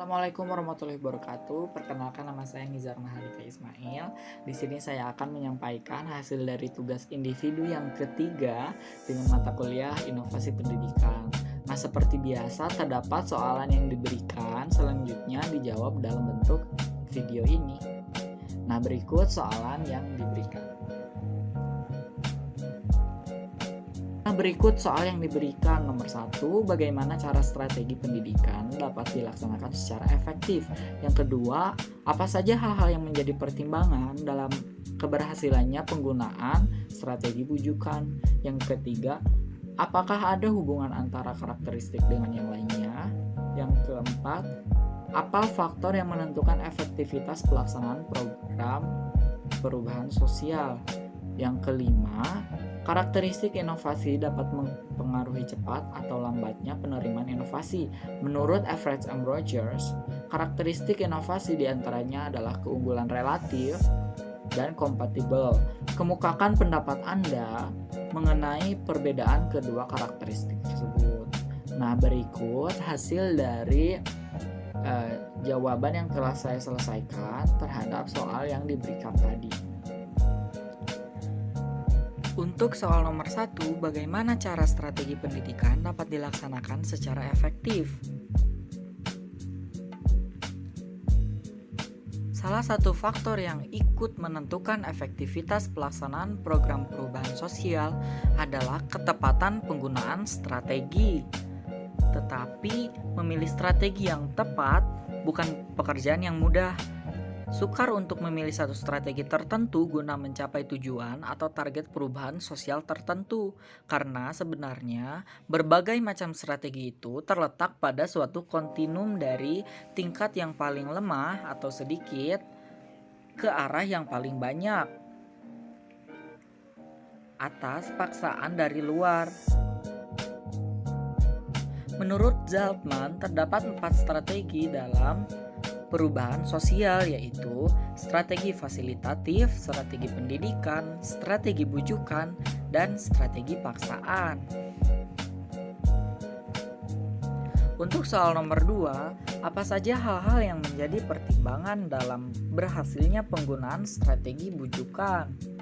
Assalamualaikum warahmatullahi wabarakatuh. Perkenalkan, nama saya Nizar Mahardika Ismail. Di sini saya akan menyampaikan hasil dari tugas individu yang ketiga dengan mata kuliah Inovasi Pendidikan. Nah, seperti biasa terdapat soalan yang diberikan, selanjutnya dijawab dalam bentuk video ini. Nah, berikut soalan yang diberikan. Berikut soal yang diberikan. Nomor 1, bagaimana cara strategi pendidikan dapat dilaksanakan secara efektif? Yang kedua, apa saja hal-hal yang menjadi pertimbangan dalam keberhasilannya penggunaan strategi bujukan? Yang ketiga, apakah ada hubungan antara karakteristik dengan yang lainnya? Yang keempat, apa faktor yang menentukan efektivitas pelaksanaan program perubahan sosial? Yang kelima, karakteristik inovasi dapat mempengaruhi cepat atau lambatnya penerimaan inovasi. Menurut Everett M. Rogers, karakteristik inovasi diantaranya adalah keunggulan relatif dan kompatibel. Kemukakan pendapat Anda mengenai perbedaan kedua karakteristik tersebut. Nah, berikut hasil dari jawaban yang telah saya selesaikan terhadap soal yang diberikan tadi. Untuk soal nomor 1, bagaimana cara strategi pendidikan dapat dilaksanakan secara efektif? Salah satu faktor yang ikut menentukan efektivitas pelaksanaan program perubahan sosial adalah ketepatan penggunaan strategi. Tetapi, memilih strategi yang tepat bukan pekerjaan yang mudah. Sukar untuk memilih satu strategi tertentu guna mencapai tujuan atau target perubahan sosial tertentu, karena sebenarnya berbagai macam strategi itu terletak pada suatu kontinum dari tingkat yang paling lemah atau sedikit ke arah yang paling banyak atas paksaan dari luar. Menurut Zaltman, terdapat 4 strategi dalam perubahan sosial, yaitu strategi fasilitatif, strategi pendidikan, strategi bujukan, dan strategi paksaan. Untuk soal nomor 2, apa saja hal-hal yang menjadi pertimbangan dalam berhasilnya penggunaan strategi bujukan?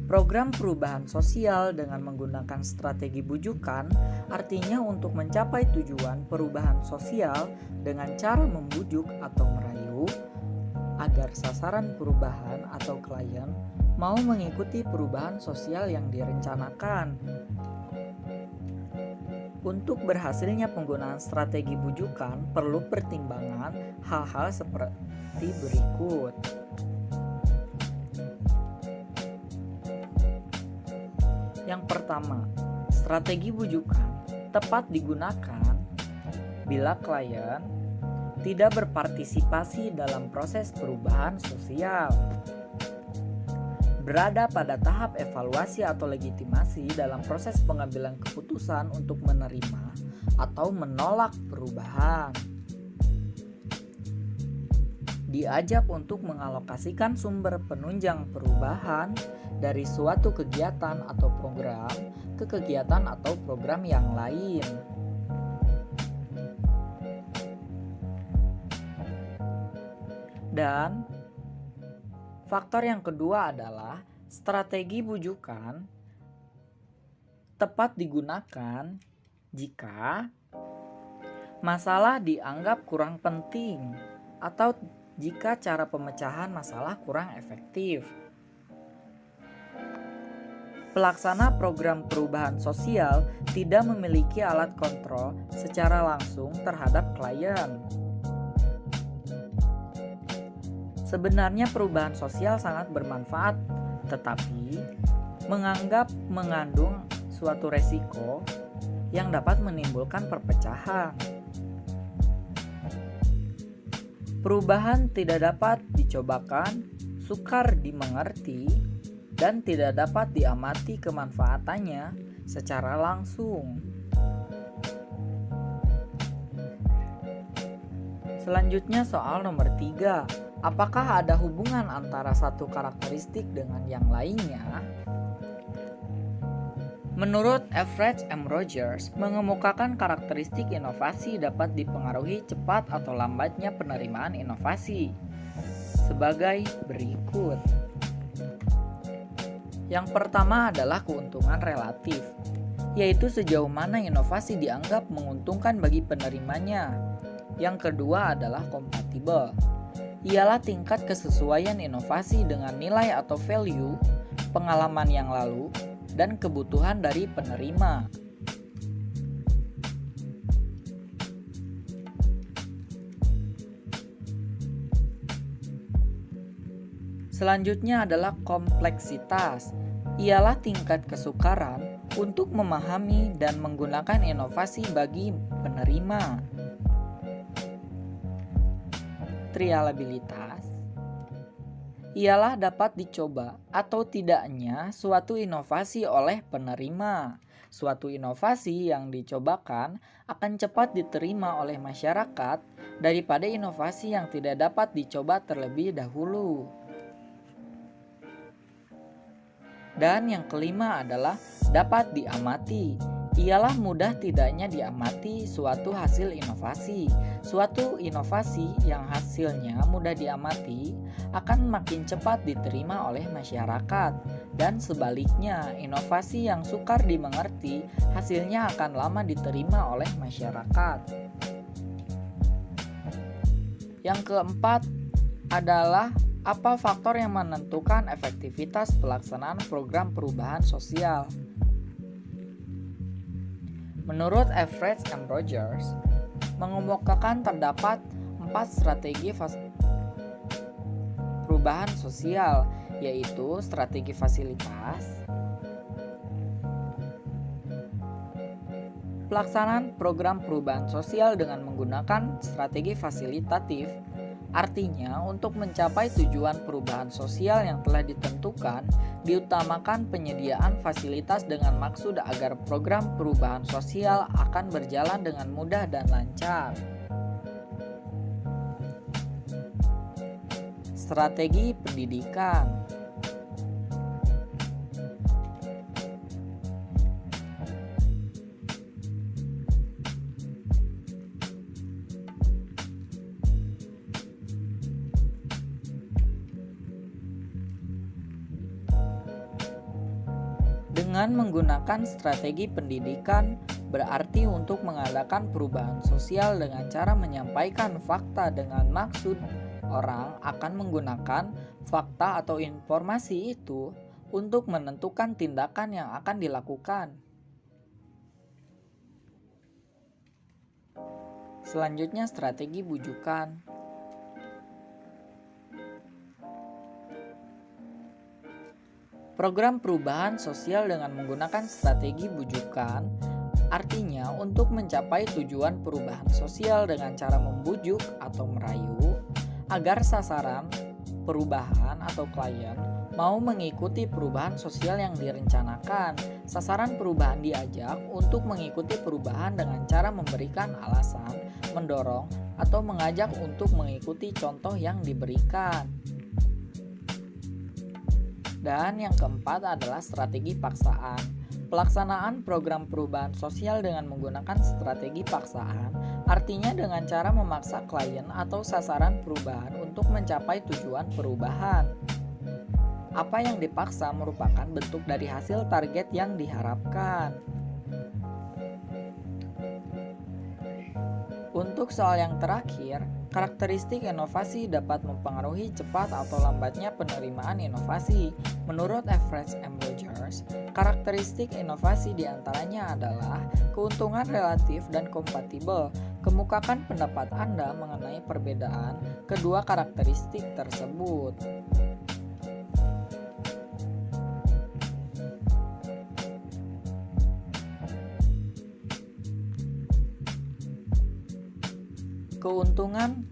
Program perubahan sosial dengan menggunakan strategi bujukan artinya untuk mencapai tujuan perubahan sosial dengan cara membujuk atau merayu agar sasaran perubahan atau klien mau mengikuti perubahan sosial yang direncanakan. Untuk berhasilnya penggunaan strategi bujukan perlu pertimbangan hal-hal seperti berikut. Yang pertama, strategi bujukan tepat digunakan bila klien tidak berpartisipasi dalam proses perubahan sosial, berada pada tahap evaluasi atau legitimasi dalam proses pengambilan keputusan untuk menerima atau menolak perubahan, diajak untuk mengalokasikan sumber penunjang perubahan dari suatu kegiatan atau program ke kegiatan atau program yang lain. Dan faktor yang kedua adalah strategi bujukan tepat digunakan jika masalah dianggap kurang penting atau jika cara pemecahan masalah kurang efektif. Pelaksana program perubahan sosial tidak memiliki alat kontrol secara langsung terhadap klien. Sebenarnya perubahan sosial sangat bermanfaat, tetapi menganggap mengandung suatu resiko yang dapat menimbulkan perpecahan. Perubahan tidak dapat dicobakan, sukar dimengerti, dan tidak dapat diamati kemanfaatannya secara langsung. Selanjutnya soal nomor 3, apakah ada hubungan antara satu karakteristik dengan yang lainnya? Menurut Everett M. Rogers, mengemukakan karakteristik inovasi dapat dipengaruhi cepat atau lambatnya penerimaan inovasi sebagai berikut. Yang pertama adalah keuntungan relatif, yaitu sejauh mana inovasi dianggap menguntungkan bagi penerimanya. Yang kedua adalah kompatibel, ialah tingkat kesesuaian inovasi dengan nilai atau value, pengalaman yang lalu, dan kebutuhan dari penerima. Selanjutnya adalah kompleksitas, ialah tingkat kesukaran untuk memahami dan menggunakan inovasi bagi penerima. Trialabilitas ialah dapat dicoba atau tidaknya suatu inovasi oleh penerima. Suatu inovasi yang dicobakan akan cepat diterima oleh masyarakat daripada inovasi yang tidak dapat dicoba terlebih dahulu. Dan yang kelima adalah dapat diamati, ialah mudah tidaknya diamati suatu hasil inovasi. Suatu inovasi yang hasilnya mudah diamati akan makin cepat diterima oleh masyarakat, dan sebaliknya inovasi yang sukar dimengerti hasilnya akan lama diterima oleh masyarakat. Yang keempat adalah apa faktor yang menentukan efektivitas pelaksanaan program perubahan sosial. Menurut Everett M. Rogers, mengemukakan terdapat 4 strategi perubahan sosial, yaitu strategi fasilitas, pelaksanaan program perubahan sosial dengan menggunakan strategi fasilitatif, artinya untuk mencapai tujuan perubahan sosial yang telah ditentukan, diutamakan penyediaan fasilitas dengan maksud agar program perubahan sosial akan berjalan dengan mudah dan lancar. Strategi pendidikan. Dengan menggunakan strategi pendidikan berarti untuk mengadakan perubahan sosial dengan cara menyampaikan fakta dengan maksud orang akan menggunakan fakta atau informasi itu untuk menentukan tindakan yang akan dilakukan. Selanjutnya strategi bujukan. Program perubahan sosial dengan menggunakan strategi bujukan artinya untuk mencapai tujuan perubahan sosial dengan cara membujuk atau merayu agar sasaran perubahan atau klien mau mengikuti perubahan sosial yang direncanakan. Sasaran perubahan diajak untuk mengikuti perubahan dengan cara memberikan alasan, mendorong, atau mengajak untuk mengikuti contoh yang diberikan. Dan yang keempat adalah strategi paksaan. Pelaksanaan program perubahan sosial dengan menggunakan strategi paksaan artinya dengan cara memaksa klien atau sasaran perubahan untuk mencapai tujuan perubahan. Apa yang dipaksa merupakan bentuk dari hasil target yang diharapkan. Untuk soal yang terakhir, karakteristik inovasi dapat mempengaruhi cepat atau lambatnya penerimaan inovasi. Menurut Everett M. Rogers, karakteristik inovasi diantaranya adalah keuntungan relatif dan kompatibel. Kemukakan pendapat Anda mengenai perbedaan kedua karakteristik tersebut. Keuntungan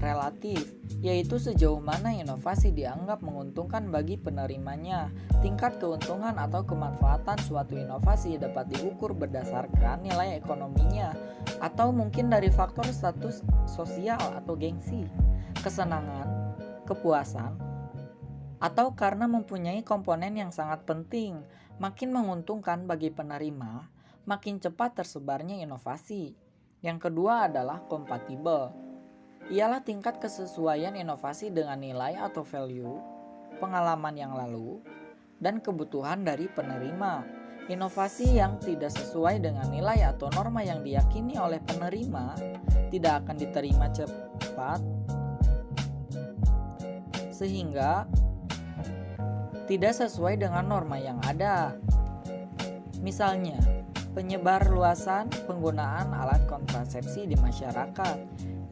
relatif, yaitu sejauh mana inovasi dianggap menguntungkan bagi penerimanya. Tingkat keuntungan atau kemanfaatan suatu inovasi dapat diukur berdasarkan nilai ekonominya, atau mungkin dari faktor status sosial atau gengsi, kesenangan, kepuasan, atau karena mempunyai komponen yang sangat penting, makin menguntungkan bagi penerima, makin cepat tersebarnya inovasi. Yang kedua adalah kompatibel. Ialah tingkat kesesuaian inovasi dengan nilai atau value, pengalaman yang lalu, dan kebutuhan dari penerima. Inovasi yang tidak sesuai dengan nilai atau norma yang diyakini oleh penerima tidak akan diterima cepat, sehingga tidak sesuai dengan norma yang ada. Misalnya, penyebar luasan penggunaan alat kontrasepsi di masyarakat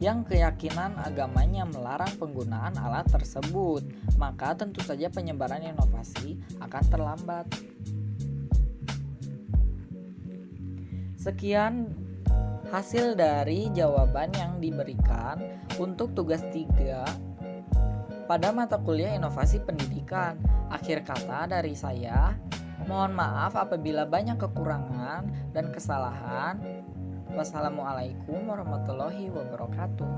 yang keyakinan agamanya melarang penggunaan alat tersebut, maka tentu saja penyebaran inovasi akan terlambat. Sekian hasil dari jawaban yang diberikan untuk tugas 3 pada mata kuliah inovasi pendidikan. Akhir kata dari saya, mohon maaf apabila banyak kekurangan dan kesalahan. Wassalamualaikum warahmatullahi wabarakatuh.